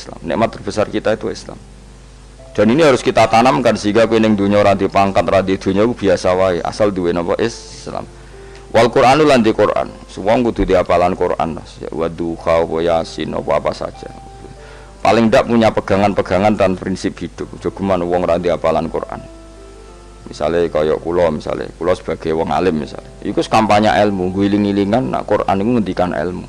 Islam. Nikmat terbesar kita itu Islam. Dan ini harus kita tanamkan sehingga kowe ning dunya ora di pangkat, ora di dunya biasa wae, asal duwe napa Islam. Wal Qur'anu lan di Qur'an. Wong kudu diapalan Qur'an. Ya wadduha wa yasin apa saja. Paling ndak punya pegangan-pegangan dan prinsip hidup. Jogeman wong ora diapalan Qur'an. Misalnya kaya kula sebagai wong alim misalnya. Iku kampanye ilmu, guling-gilingan nak Qur'an iku ngendikan ilmu.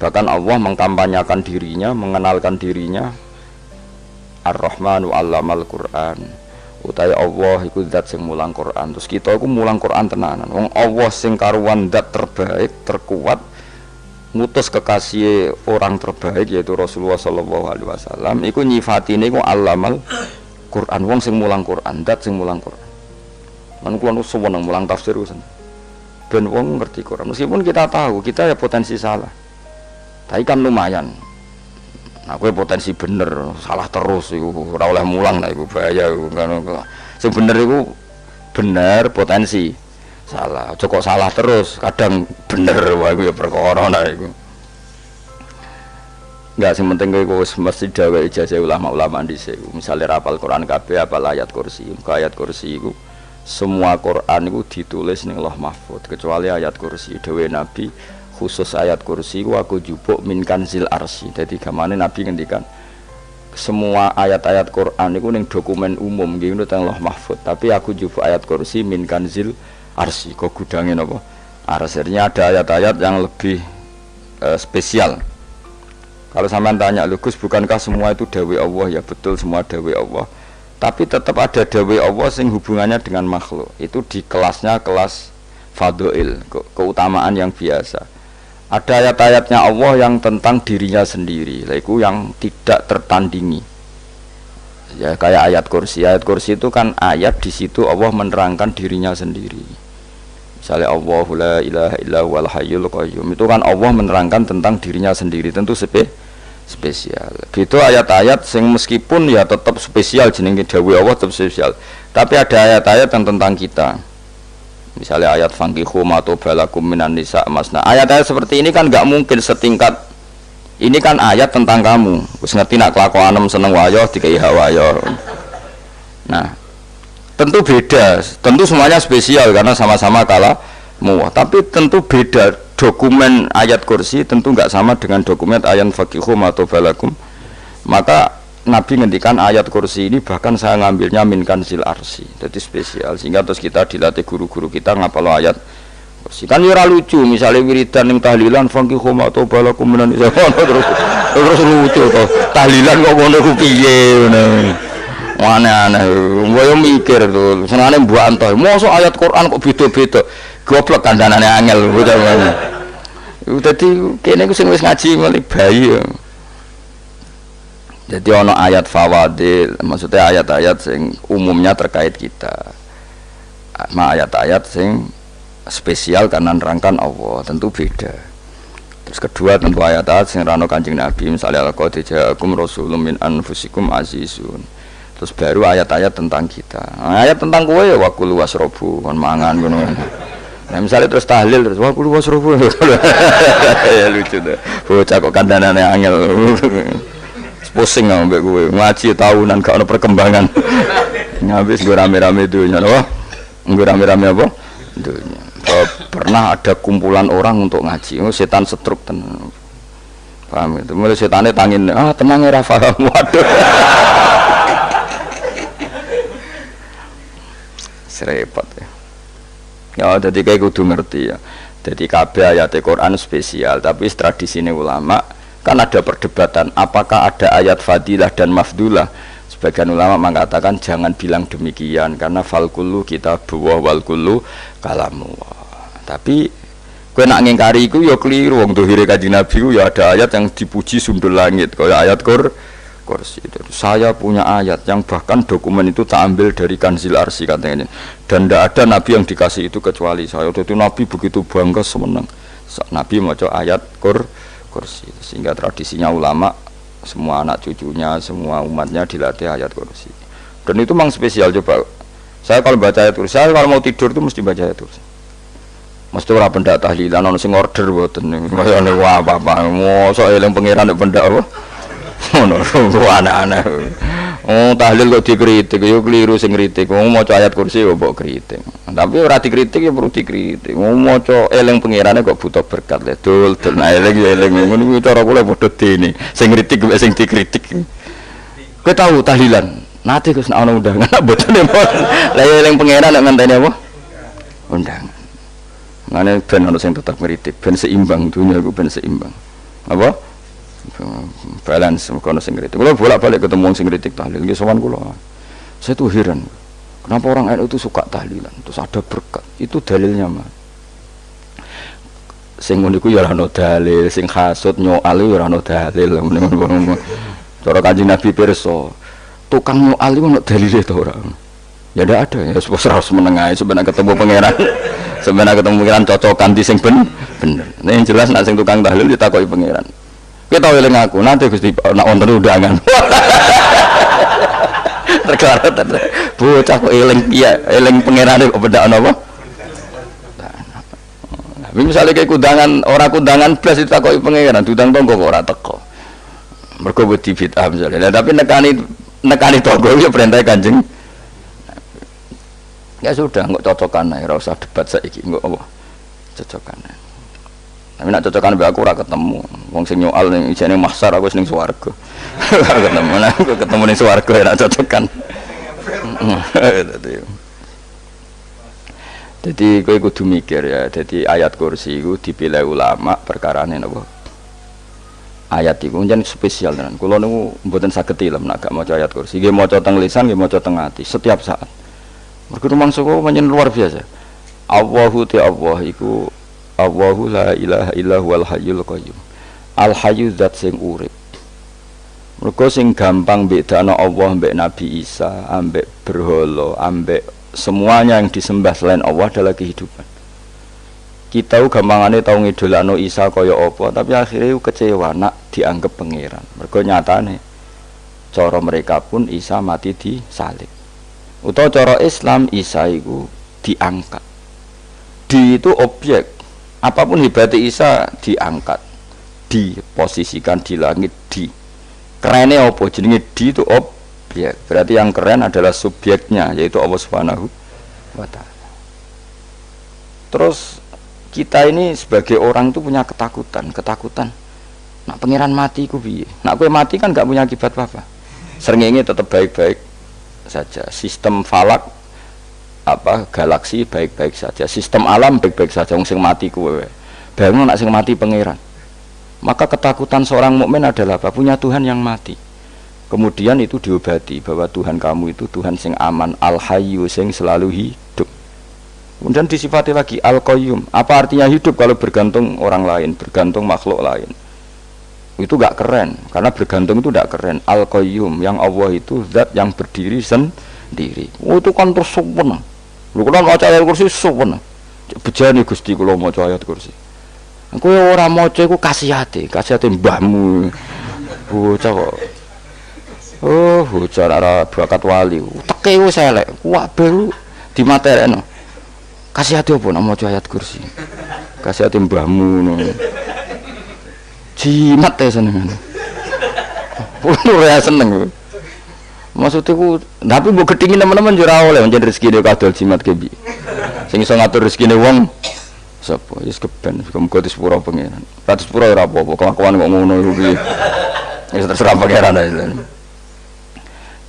Bahkan Allah mengkampanyakan dirinya, mengenalkan dirinya Ar-Rahmanu 'allamal Qur'an. Utawi Allah iku zat sing mulang Qur'an. Terus kita iku mulang Qur'an tenanan. Wong Allah sing karuan zat terbaik, terkuat, ngutus kekasih orang terbaik yaitu Rasulullah sallallahu alaihi wasallam. Iku nyifatine iku 'allamal Qur'an. Wong sing mulang Qur'an, zat sing mulang Qur'an. Lan kula nusu seneng mulang tafsir usen. Ben wong ngerti Qur'an. Meskipun kita tahu kita ya potensi salah. Tapi kan lumayan. Nah, kowe potensi bener, salah terus iku ora oleh mulang, nah iku bahaya iku kan. Sing bener iku bener potensi. Salah, aja kok salah terus, kadang bener wae iku ya perkara nah iku. Enggak sing penting kowe wis mesti dawe ijazah ulama-ulama dhisik. Misale rapal Quran kabeh, apal ayat kursi. Ayat kursi iku semua Quran iku ditulis ning Lauh Mahfuz kecuali ayat kursi. Dewe Nabi khusus ayat kursi aku jupuk min kanzil arsy. Dadi gamane Nabi ngendikan semua ayat-ayat Quran itu ning dokumen umum nggih ngono teng Lauh Mahfuz, tapi aku jupuk ayat kursi min kanzil arsy. Kok gudange napa? Arsy-nya ada ayat-ayat yang lebih spesial. Kalau sampean tanya, "Lho Gus, bukankah semua itu dawuh Allah?" Ya betul semua dawuh Allah. Tapi tetap ada dawuh Allah sing hubungannya dengan makhluk. Itu di kelasnya kelas fadhil, keutamaan yang biasa. Ada ayat-ayatnya Allah yang tentang dirinya sendiri, itu yang tidak tertandingi. Ya kayak ayat kursi. Ayat kursi itu kan ayat di situ Allah menerangkan dirinya sendiri. Misalnya Allahu la ilaha illa huwal hayyul qayyum. Itu kan Allah menerangkan tentang dirinya sendiri, tentu spesial. Gitu ayat-ayat sing meskipun ya tetap spesial jenenge dawuh Allah tetap spesial. Tapi ada ayat-ayat yang tentang kita. Misalnya ayat fankihu matobalakum minan nisa masna. Ayat-ayat seperti ini kan enggak mungkin setingkat. Ini kan ayat tentang kamu. Wis ngerti nak kelakuanem seneng wayo dikai hawayo. Nah, tentu beda. Tentu semuanya spesial karena sama-sama kalamu. Tapi tentu beda. Dokumen ayat kursi tentu enggak sama dengan dokumen ayat fankihu matobalakum. Maka Nabi ngendikan ayat kursi ini bahkan saya ngambilnya min kanzil arsy. Jadi spesial sehingga terus kita dilatih guru-guru kita ngapal ayat kursi. Kan ora lucu misalnya wiridan ning tahlilan fankihu ma tobalakum minan nisa terus lucu to. Tahlilan kok ngono ku piye ngono. Aneh-aneh. Yo mikir to. Senane mbok antoh. Mosok ayat Quran kok beda-beda. Goblok kandhanane angel bocah ngene. Dadi kene ku sing wis ngaji mulai bayi ya. Jadi ono ayat fawadil, maksudnya ayat-ayat sing umumnya terkait kita. Ayat-ayat sing spesial karena nerangkan Allah, tentu beda. Terus kedua tentu ayat-ayat sing rano Kanjeng Nabi, misalnya laqad ja'akum rasulun min anfusikum azizun. Terus baru ayat-ayat tentang kita. Ayat tentang kowe ya waqul wasrobu, kon mangan ngono. Nah misalnya terus tahlil terus waqul wasrobu. Ya lucu tuh. Bocah kok kandhanane angel. Pusing ambek kowe ngaji tahunan gak ada perkembangan. Habis gue rame-rame dunya loh. Gue rame-rame apa? Dunya. Pernah ada kumpulan orang untuk ngaji. Setan setruk tenan. Paham itu. Mulai setannya tangin, tenang ya Rafa. Waduh. Serepot ya. Ya jadi kayak kudu ngerti ya. Jadi kabeh ayat Quran spesial, tapi tradisine ulama kan ada perdebatan apakah ada ayat fadilah dan mafdulah. Sebagian ulama mengatakan jangan bilang demikian karena fal kullu kitabullah wal kullu kalamullah. Tapi kowe nak ngingkari iku ya keliru. Wong dohire Kanjeng Nabi ku ya ada ayat yang dipuji sundul langit kaya ayat kursi. Saya punya ayat yang bahkan dokumen itu tak ambil dari kanzil arsy katanya. Dan tidak ada nabi yang dikasih itu kecuali saya. Itu nabi begitu bangga semenang. Nabi maca ayat kursi, sehingga tradisinya ulama semua anak cucunya semua umatnya dilatih ayat kursi. Dan itu memang spesial. Coba saya kalau baca ayat kursi, saya kalau mau tidur itu mesti baca ayat kursi. Mesti ora pendak tahlilan ono sing order mboten. Kaya wah apa-apa mosok eling pangeran nek pendak apa Ngono aneh-aneh. Oh, tahlil kok dikritik, yo keliru sing kritik. Wong maca ayat kursi yo mbok kritik. Tapi ora dikritik ya perlu dikritik. Wong maca eling pangerane kok butuh berkat le. Dul nah eling ya eling ngono kuwi cara kula padha dene. Sing kritik mek sing dikritik. Kowe tahu tahlilan? Nate Gus nek ana undangan mboten lha eling pangeran nek ngenteni apa? Undangan. Mane ben ana sing tetep kritik, ben seimbang dunia iku ben seimbang. Apa? Balance kono sing kritik. Kula bolak-balik ketemu sing kritik tahlil nggih sowan kula. Saya tuh heran. Kenapa orang NU itu suka tahlilan? Terus ada berkat. Itu dalilnya, Mas. Sing ngono iku ya ora ono dalil, sing hasud nyoal ya ora ono dalil. Cara Kanjeng Nabi pirsa, tukang nyoal iku ono dalile to ora? Ya ndak ada. Ya wis harus menengahi sebenarnya ketemu pangeran. Sebenarnya ketemu pangeran cocokan di sing bener. Nah, yang jelas nek sing tukang tahlil ditakoki pangeran. Kita eling aku, nanti Gusti nak wonten undangan. Terkara bocah kok eling iya, eling pangerane kok bedak napa? Nah, misalnya kayak kundangan, orang kundangan blas ditakoki pangeran, diundang tonggo kok ora teko. Mergo wedi bid'ah misalnya. Nah, tapi nekani tonggo ya perintah Kanjeng. Ya sudah, nggak cocokan ae, ora usah debat saiki, nggak apa. Cocokan ae. Tapi nak cocokan mbek aku ora ketemu. Wong sing nyoal ning ijene mahsyar aku ning swarga. Ketemu aku ketemu ning swarga ora cocokan. Jadi kowe kudu mikir ya. Jadi ayat kursi iku dipilih ulama perkarane napa? Ayat iku njen spesial tenan. Kula niku mboten saged ilem nek gak maca ayat kursi. Nggih maca teng lisan, nggih maca teng ati setiap saat. Mergo rumangsa kok pancen luar biasa. Allahu ta Allah iku Allahu la ilaha illa huwal hayyul qayyum. Al hayyu zat sing urip. Mergo sing gampang bedakno Allah mbek Nabi Isa, ambek berhala, ambek semuanya yang disembah selain Allah adalah kehidupan. Kita gampangane tau ngidolakno Isa kaya apa, tapi akhirnya kecewa nak dianggap pangeran. Mergo nyatane cara mereka pun Isa mati disalib. Utawa cara Islam Isa iku diangkat. Di itu objek. Apapun hebatnya Isa diangkat, diposisikan di langit, di kerennya apa? Jenenge di itu objek. Berarti yang keren adalah subjeknya, yaitu Allah Subhanahu wa Ta'ala. Terus kita ini sebagai orang itu punya ketakutan. Nak pangeran mati ku piye? Nak kowe mati kan gak punya akibat apa-apa. Srengenge tetap baik-baik saja. Sistem falak galaksi baik-baik saja, sistem alam baik-baik saja. Wong sing mati kuwe bayangno nek sing mati pangeran. Maka ketakutan seorang mukmin adalah apa? Punya Tuhan yang mati. Kemudian itu diobati bahwa Tuhan kamu itu Tuhan sing aman, al-hayyu sing selalu hidup. Kemudian disifati lagi al-qayyum. Apa artinya hidup kalau bergantung orang lain, bergantung makhluk lain? Itu gak keren, karena bergantung itu gak keren. Al-qayyum, yang Allah itu zat yang berdiri sendiri. Oh, itu kan terus sempurna. Lu kula maca ayat kursi sopan. Bejane Gusti kula maca ayat kursi. Kowe ora maca iku kasihate mbahmu. Bocah kok. Oh, bocah ora bakat wali. Teke wis elek. Kabeh dimaterekno. Kasihate opo nek maca ayat kursi? Kasihate mbahmu ngono. Jimat ya seneng. Ora seneng. Maksudku, tapi mbok gedhingi teman-teman yo ora oleh njen rezekine kadol jimat kebi. Sing iso ngatur rezekine wong sapa? Wis keben, muga disepuro pangeran. Ora disepuro ora apa-apa, kelakuan kok ngono iku piye. Wis terserah pangeran ae.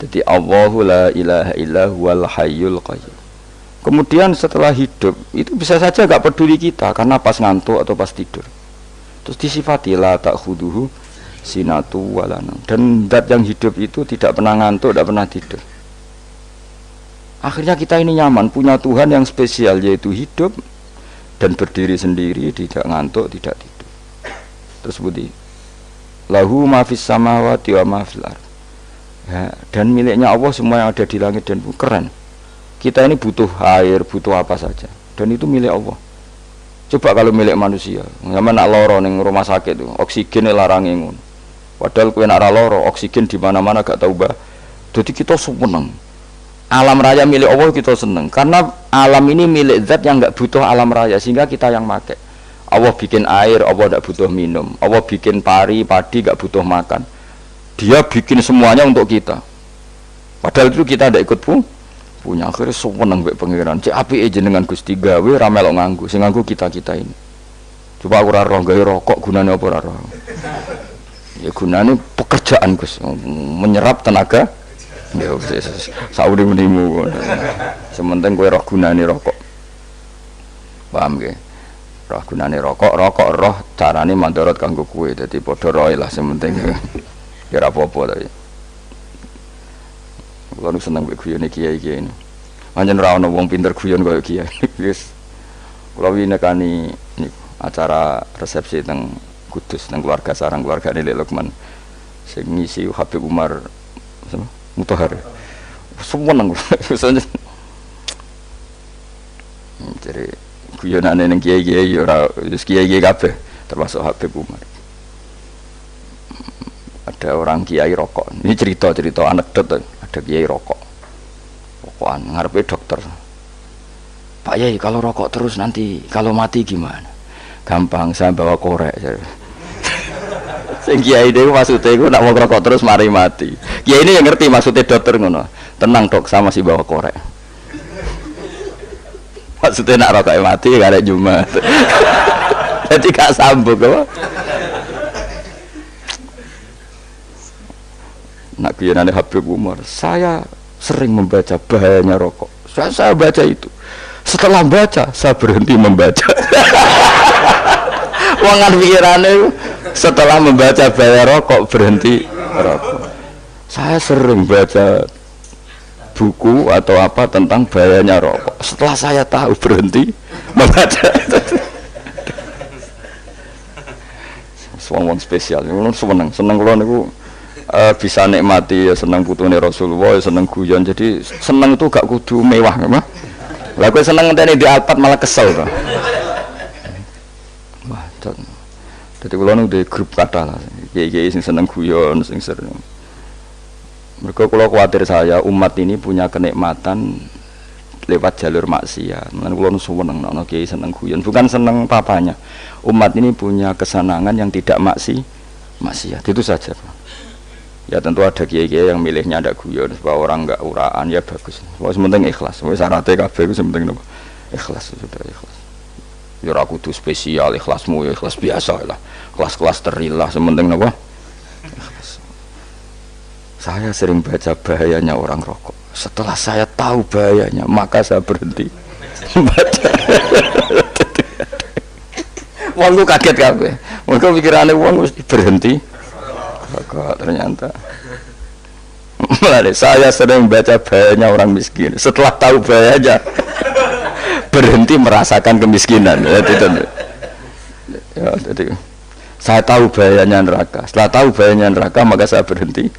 Jadi Allahu la ilaha illa huwal hayyul qayyum. Kemudian setelah hidup, itu bisa saja enggak peduli kita karena pas ngantuk atau pas tidur. Terus disifati la ta'khuduhu sinatu walana, dan zat yang hidup itu tidak pernah ngantuk, tidak pernah tidur. Akhirnya kita ini nyaman, punya Tuhan yang spesial, yaitu hidup dan berdiri sendiri, tidak ngantuk, tidak tidur. Terus budi lahu ma fis samawati wa ma fil ardh. Ya, dan miliknya Allah semua yang ada di langit dan bumi. Keren. Kita ini butuh air, butuh apa saja, dan itu milik Allah. Coba kalau milik manusia, zaman nak loro ning rumah sakit itu, oksigen larange ngono. Padahal kowe nak lara oksigen di mana-mana gak tahu bah. Jadi kita seneng. Alam raya milik Allah kita seneng karena alam ini milik zat yang enggak butuh alam raya sehingga kita yang make. Allah bikin air, Allah enggak butuh minum. Allah bikin padi enggak butuh makan. Dia bikin semuanya untuk kita. Padahal itu kita tidak ikut punya. Akhirnya seneng mbek pangeran. Cek apike jenengan Gusti gawe ra melok nganggo. Sing nganggo kita-kita ini. Coba aku ora roh gawe rokok gunane apa ora roh. Ya gunane pekerjaan Gus, menyerap tenaga. Ya wis sauri-menimu. Sementing kowe roh gunane rokok. Paham nggih? Roh gunane rokok roh carane mandorot kanggo kowe. Dadi padha roe lah sementing. Ya ora apa-apa tapi. Kulo nu seneng mbek guyone kiai-kiai ini. Pancen ora ana wong pinter guyon kaya kiai. Wis kula winekani niku acara resepsi teng Kudus teng keluarga sarang keluargane Lek Lukman. Sing ngisi Habib Umar Mutahar. Seneng kula. Jadi guyonane ning kiai-kiai ora wis kiai-kiai kabeh termasuk Habib Umar. Ada orang kiai rokok. Ini cerita anekdot. Ada kiai rokok. Rokokan ngarepe dokter. Pak Yai, kalau rokok terus nanti kalau mati gimana? Gampang, saya bawa korek. Sing kiai dhewe maksudnya iku nak mau rokok terus mari mati. Kiai ini yang ngerti maksudnya dokter ngono. Tenang dok, saya masih bawa korek. Maksudnya nak rokok mati gak ada Jumat. Jadi gak sambung apa? Nak kuyonane Habib Umar, saya sering membaca bahayanya rokok. Saya baca itu. Setelah baca, saya berhenti membaca. Wangan pikirannya setelah membaca bahaya rokok berhenti rokok. Saya sering baca buku atau apa tentang bahayanya rokok. Setelah saya tahu berhenti membaca. Wong spesial, seneng kalau niku. Bisa nikmati ya seneng putune Rasulullah, ya seneng guyon. Jadi seneng itu gak kudu mewah, mah. Lah kowe seneng ngenteni di Alphard malah kesel to. Wah, dadi kula nu di grup kathah lah. Kiai-kiai sing seneng guyon, sing sering. Mergo kula kuwatir saya umat ini punya kenikmatan lewat jalur maksiat. Mulane kula nu seneng ana kiai seneng guyon, bukan seneng papanya. Umat ini punya kesenangan yang tidak maksiat. Itu saja, Pak. Ya tentu ada kiai-kiai yang milihnya ada guyon supaya orang enggak uraan, ya bagus. Wis penting ikhlas. Wis syaratnya kabeh iku penting napa? Ikhlas, sudah ikhlas. Ya ora kudu spesial, ikhlasmu ya ikhlas biasa lah. Kelas-kelas terilah penting napa? Ikhlas. Saya sering baca bahayanya orang rokok. Setelah saya tahu bahayanya, maka saya berhenti baca. Wong ku kaget kabeh. Mergo pikirane wong mesti berhenti. Kok ternyata saya sering baca bahayanya orang miskin. Setelah tahu bahayanya berhenti merasakan kemiskinan. Jadi saya tahu bahayanya neraka. Setelah tahu bahayanya neraka maka saya berhenti.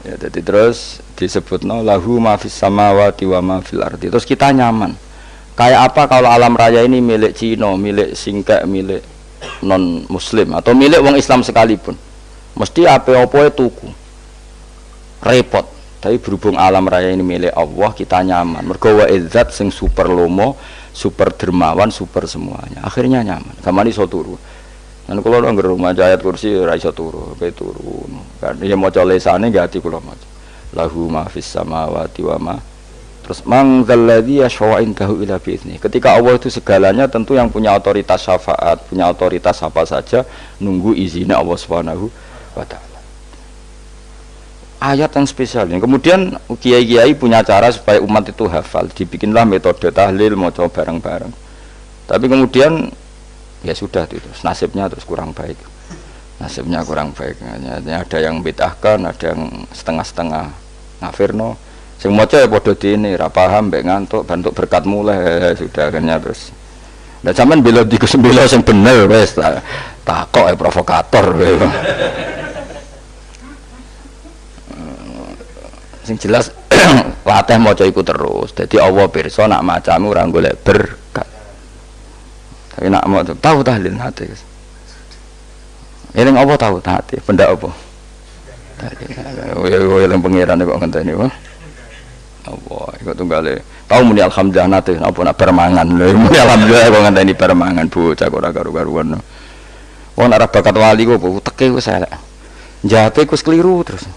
Ya, jadi terus disebutno lahu ma fis samawati wa ma fil ardi. Terus kita nyaman. Kayak apa kalau alam raya ini milik Cina, milik Singkek, milik non Muslim atau milik wong Islam sekalipun, mesti apa-apa tuku, repot. Tapi berhubung alam raya ini milik Allah, kita nyaman. Mergo wa izzat sing super lomo, super dermawan, super semuanya. Akhirnya nyaman. Kamane iso turu. Dan kalau nggak rumah ayat kursi, ora iso turu, pe turu. Kan dia maca lesane nggak ati kula maca. Lahu ma fis samawati wa ma. Terus mangzalladzi yashfa'u indahu illa bi'idznih. Ketika Allah itu segalanya, tentu yang punya otoritas syafaat, punya otoritas apa saja nunggu izinnya Allah Subhanahu wa taala. Ayat yang spesial. Kemudian kiai-kiai punya cara supaya umat itu hafal, dibikinlah metode tahlil maca bareng-bareng. Tapi kemudian ya sudah itu, nasibnya terus kurang baik. Nasibnya kurang baik. Ada yang bid'ahkan, ada yang setengah-setengah ngafirno. Sing maca ya padha dene, ra paham mbek ngantuk, bantuk berkat mulai sudah akhirnya terus. Lah sampean bela dikesembela sing bener wis takok provokator kowe. Sing jelas latih maca iku terus. Dadi Allah pirsa nak macamu ora golek berkat. Tapi nak mau tahu tahlil hati. Eling apa tahu hati, benda apa? Tadi. Yang pangeran kok ngenteni wae. Allah, iku tunggale. Tau muni alhamdulillah nate apa nak permangan. Lha muni alhamdulillah kok ngenteni permangan bocah kok ora karo-karuan. Wong ora bakat wali kok teke wis elek. Njape wis keliru terus.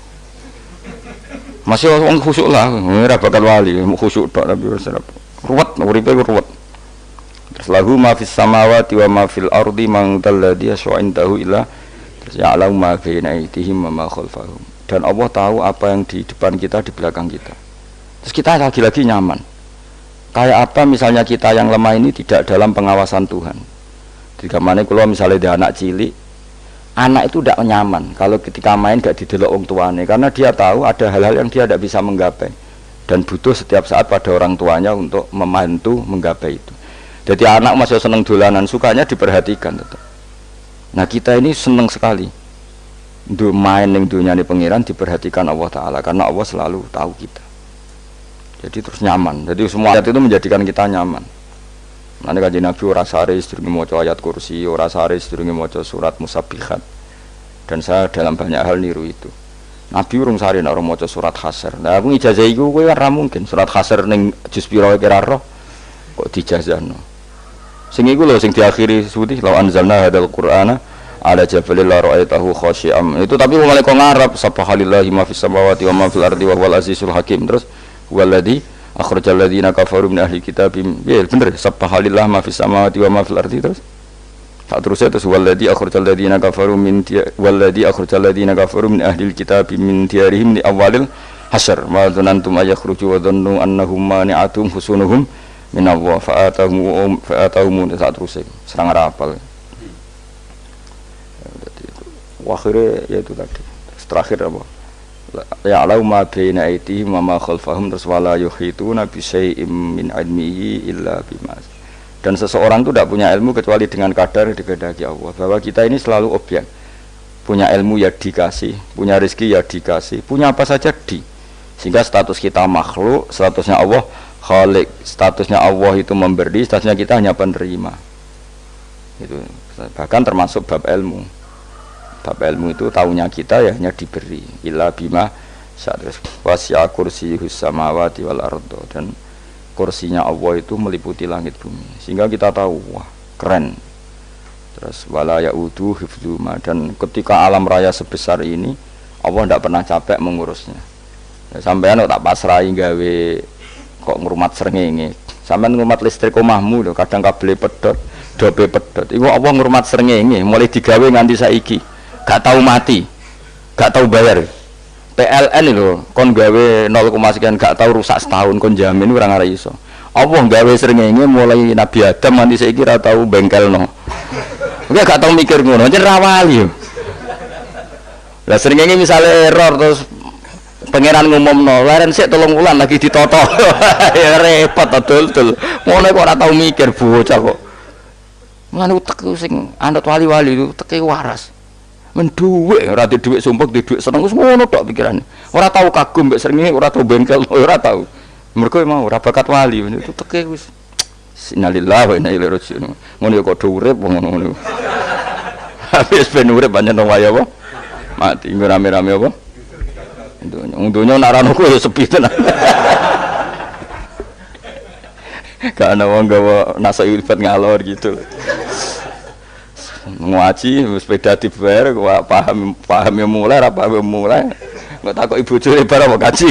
Masih wong khusuk lah, ora bakat wali, khusuk tok tapi wis ruwet, uripe ruwet. Terus lahu ma fis samawati wa ma fil ardi man dalladhi yash'indahu illa terus ya'lamu ma baina aydihim wa ma khalfahum. Dan Allah tahu apa yang di depan kita, di belakang kita. Terus kita lagi-lagi nyaman. Kayak apa misalnya kita yang lemah ini tidak dalam pengawasan Tuhan. Jika mana kalau misalnya ada anak cilik, anak itu tidak nyaman kalau ketika main gak didelok wong tuane, karena dia tahu ada hal-hal yang dia tidak bisa menggapai dan butuh setiap saat pada orang tuanya untuk membantu menggapai itu. Jadi anak masih seneng dolanan, sukanya diperhatikan tetap. Nah kita ini seneng sekali untuk main yang dunia ini pengiran diperhatikan Allah Ta'ala, karena Allah selalu tahu kita. Jadi terus nyaman. Jadi semua ayat itu menjadikan kita nyaman. Nanti kajian Nabi ora sare sedurunge maca ayat kursi, ora sare sedurunge maca surat musabbihat. Dan saya dalam banyak hal niru itu. Nabi urung sare nek ora maca surat Hasyr. Lah aku ijazah iku kowe ora mungkin surat Hasyr ning juz pira kira roh kok dijazahno. Sing iku lho sing diakhiri suti law anzalna hadzal qur'ana ala jabalil la ra'aitahu khashi'am. Itu tapi mulai kok ngarep subhanallahi ma fis samawati wa ma fil ardi wa huwal azizul hakim. Terus walladzi akhrajal ladzina kafaru min ahli kitabim. Ya bener subhanallah ma fis samawati wa ma fil ardi terus. Tak terus terus walladzi akhrajal ladzina kafaru min walladzi akhrajal ladzina kafaru min ahli kitabim min diyarihim li awalil hasyr. Ma dzanantum ayakhruju wa dhannu annahum mani'atum husunuhum min Allah fa'atahum tak terus serang rapal. Akhirnya yaitu tadi. Terakhir apa? Ya'lamu ma baina aydihim wa ma khalfahum terus wala yuhituna bi syai'im min ilmihi illa bima. Dan seseorang itu tidak punya ilmu kecuali dengan kadar dikehendaki Allah. Bahwa kita ini selalu objek. Punya ilmu ya dikasih, punya rezeki ya dikasih, punya apa saja di. Sehingga status kita makhluk, statusnya Allah khalik, statusnya Allah itu memberi, statusnya kita hanya penerima. Itu bahkan termasuk bab ilmu. Bab ilmu itu taunya kita ya hanya diberi illa bima sadris wasi'a kursiyus samawati wal ardo, dan kursinya Allah itu meliputi langit bumi sehingga kita tahu wah keren. Terus wala ya'udu hifdzuma, dan ketika alam raya sebesar ini Allah tidak pernah capek mengurusnya. Sampean tak pasrahi gawe kok ngrumat srengenge, sampean ngrumat listrik omahmu lho kadang kabel pedhot dobe pedhot iku Allah ngrumat srengenge mulai digawe nganti saiki gak tahu mati, gak tahu bayar. PLN itu kon gawe 0, sekian gak tahu rusak setahun kon jamin ora ngara iso. Allah gawe srengenge mulai Nabi Adam nganti saiki ora tahu bengkelno. Oke gak tahu mikir ngono, jen rawali yo. Lah srengenge misale error terus pangeran ngumumno, leren sik 3 wulan lagi ditoto. Ya repot dul-dul. Ngono kok ora tahu mikir bocah kok. Mulane utek sing anut wali-wali itu teke waras. Menduwe ora di dhuwit sumpek, di dhuwit seneng wis ngono tok pikirane. Ora tahu kagum mbek srengenge, ora tahu bengkel, ora tahu. Mergo mau ora bakat wali itu teke wis innalillahi wa inna ilaihi raji'un. Ngono ya kok urip ngono. Habis ben urip pancen waya apa? Mati rame-rame apa? Dunya nak rano ku ya sepi tenan. Gak ana wong gawa nasa ibad ngalor gitu. Ngaji sepeda dibayar paham ya mulai apa mulai nggak takut ibu curi barang mau kaji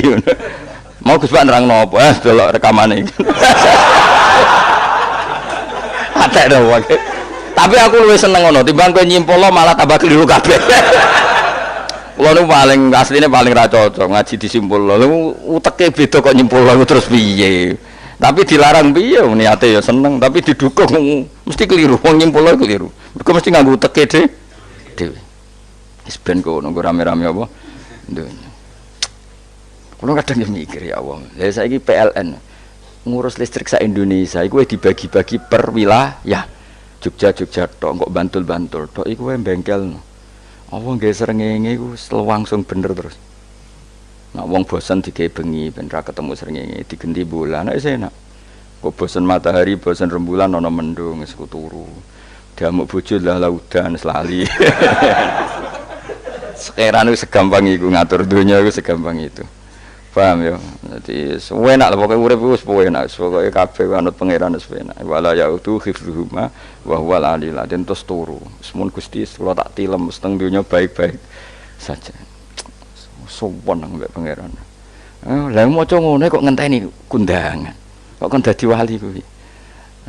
mau Gus Pak nerang nopo delok rekamane ada dong tapi aku lebih seneng ngono timbang kowe nyimpul malah tambah keliru kabeh. Kulo niku paling asline paling ra cocok ngaji disimpul lho uteke beda kok nyimpul terus piye. Tapi dilarang piye niate ya seneng tapi didukung mesti keliru wong nyimpul keliru. Mergo mesti nganggo teke dhewe. Wis ben kono rame-rame apa. Donya. Kulo kadang mikir ya Allah. Lah saiki PLN ngurus listrik sak Indonesia iku dibagi-bagi per wilayah. Jogja tok kok Bantul tok iku wae bengkel. Apa nggih srengenge iku langsung bener terus. Nak wong bosan digawe bengi ben ra ketemu srengenge digenti bulan nek enak. Kok bosan matahari, bosan rembulan ana mendung wis turu. Diamuk bojo lah laudan selali. Sekarang itu segampang itu ngatur dunia itu segampang itu. Paham ya? Dadi enak lah pokoke urip wis enak, pokoke kabeh anut pangeran wis enak. Wala yautu khifruhuma wa huwal alil azim terus turu. Semun Gusti kula tak tilem seteng donya baik-baik saja. Sopan nang mbek pangeran. Lah maca ngono kok ngenteni kundangan. Kok kon dadi wali kuwi.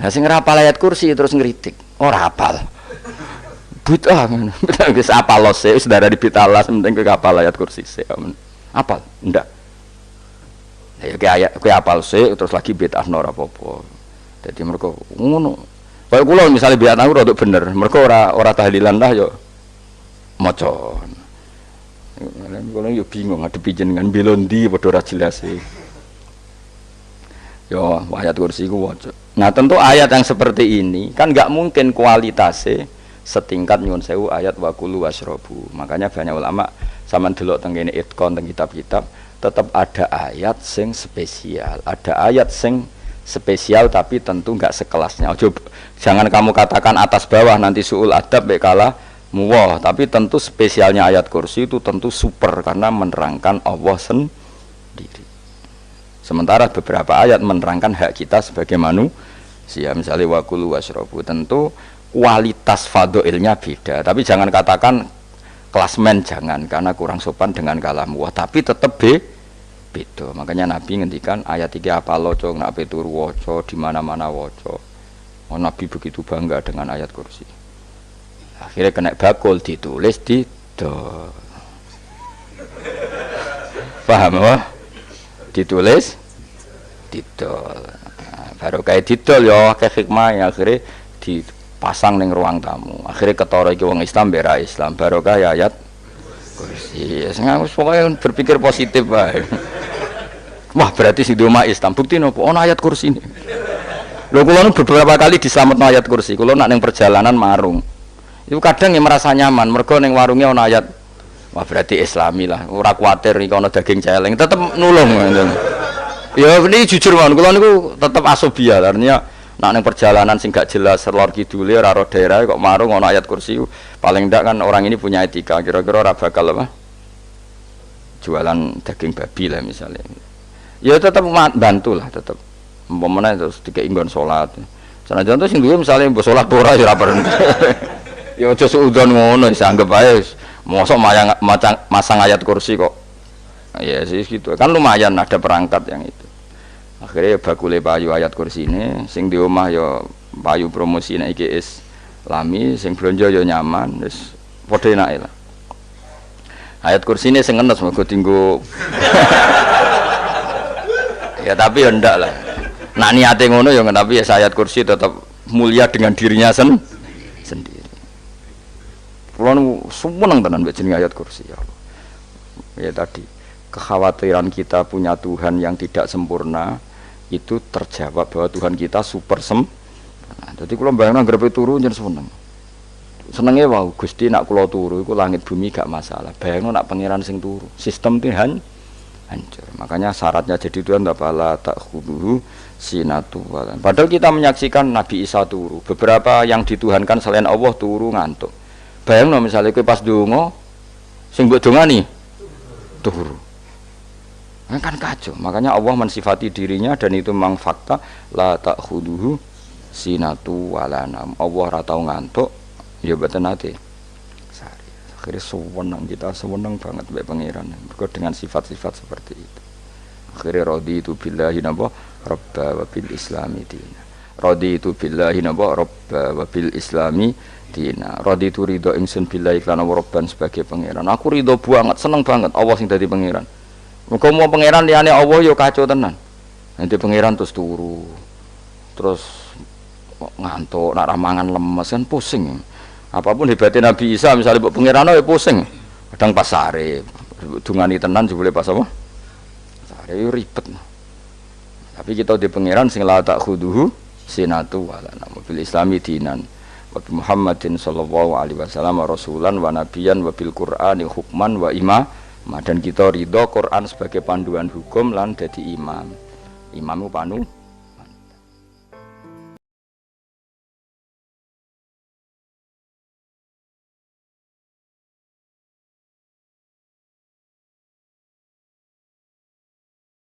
Lah sing ora hafal ayat kursi terus ngritik. Ora hafal. Bid'ah ngono. Wis apal lose wis darani bitalas penting kowe hafal ayat kursi sik. Apal? Ndak. Ya kowe apal sik terus lagi bid'ah ora apa-apa. Dadi mergo ngono. Kaya kula misale biat aku rada bener, mergo ora tahlilan lah yo maca. Kula yo bingung ngadepi jenengan belondi padha ora jelas e. Yo ayat kursi ku waca. Nah, tentu ayat yang seperti ini kan enggak mungkin kualitasnya setingkat nyuwun sewu ayat wa kulu wasrobu. Makanya banyak ulama sampean delok teng kene itqon teng kitab-kitab tetap ada ayat sing spesial, ada ayat sing spesial tapi tentu enggak sekelasnya. Jangan kamu katakan atas bawah nanti suul adab bekala muwah, tapi tentu spesialnya ayat kursi itu tentu super karena menerangkan Allah sendiri. Sementara beberapa ayat menerangkan hak kita sebagai manusia, misalnya wakulu wasrobu, tentu kualitas fadhilnya beda. Tapi jangan katakan klasmen, jangan, karena kurang sopan dengan kalam wah, tapi tetap beda. Makanya Nabi ngendikan ayat 3 apa loco, nak turu waca, di mana-mana waca. Oh, Nabi begitu bangga dengan ayat kursi. Akhirnya kena bakul ditulis di paham wah? Ditulis didol. Baru kayak didol ya akeh hikmah ya, akhirnya dipasang ning ruang tamu. Akhirnya ketara iki wong Islam bera Islam barokah ya ayat kursi. Sing aku pokoke berpikir positif wae. Wah, berarti sing di omah Islam bukti nopo ana ayat kursi ini. Lho kula beberapa kali diselametno ayat kursi. Kula nak ning perjalanan marung. Itu kadang ya merasa nyaman mergo ning warunge ana ayat. Wah, berarti Islami lah. Ora kuwatir iki ana daging celeng, tetep nulung. Ya ini jujur mawon, kula niku tetep asobia, artinya nak ning perjalanan sing gak jelas lor kidule ora ro daerah kok marung ana ayat kursi, paling ndak kan orang ini punya etika, kira-kira ora bakal apa? Jualan daging babi lah misalnya. Ya tetep bantu lah tetep. Umpamane terus dikek nggon salat. Senajan to sing duwe misale mbok salat ora ya ora perlu. Ya aja suudon ngono, wis anggap ae mosok masang ayat kursi kok. Ya sih gitu kan lumayan ada perangkat yang itu. Akhirnya bakule payu ayat kursi ini sing di omah ya payu promosi nek iki Islami, sing blonjo ya nyaman wis padha enake lah. Ayat kursi ini sing ngenes mergo dinggo ya tapi ya ndak lah. Nak niate ngono ya tapi ya ayat kursi tetap mulia dengan dirinya sendiri. Kula nu seneng tenan mbek jeneng ayat kursi ya Allah. Ya tadi kekhawatiran kita punya Tuhan yang tidak sempurna itu terjawab bahwa Tuhan kita super sempurna. Jadi kalau bayangkan grepe turu jen senengnya wow Gusti nak kula turu itu langit bumi gak masalah. Bayangkan nak pangeran sing turu sistem Tuhan hancur. Makanya syaratnya jadi Tuhan la ta'khudhuhu sinatu walan. Padahal kita menyaksikan Nabi Isa turu. Beberapa yang dituhankan selain Allah turu ngantuk. Bayangno misalnya kowe pas donga sing mbok dongani turu. Kan kacau. Makanya Allah mensifati dirinya dan itu memang fakta la ta'khudhuhu sinatu walanam. Allah ora tau ngantuk ya mboten nate. Akhirnya sewenang kita sewenang banget mbek pangeran dengan sifat-sifat seperti itu. Akhirnya raditu billahi napa rabba wa bil islami dina. Raditu billahi napa rabba wa bil islami dina. Raditu ridho ingsun billahi lan rabban sebagai pangeran. Aku ridho banget, seneng banget Allah sing dadi pangeran. Muga mau pangeran liyane Allah yo kacau tenan. Nanti pangeran terus turu. Terus ngantuk, nak ramangan lemes kan pusing. Apapun hebatnya Nabi Isa misalnya mbok pangeran ya pusing. Kadang pas sare, dungani tenan jebule pas apa? Sare yo ribet. Tapi kita di pangeran sing la ta'khudhuhu sinatu wala nama bil islami dinan. Wa Muhammadin sallallahu alaihi wasallam rasulan wa nabiyan wa bil Qur'ani hukman wa dan kita ridho Quran sebagai panduan hukum lan dadi imam. Imam itu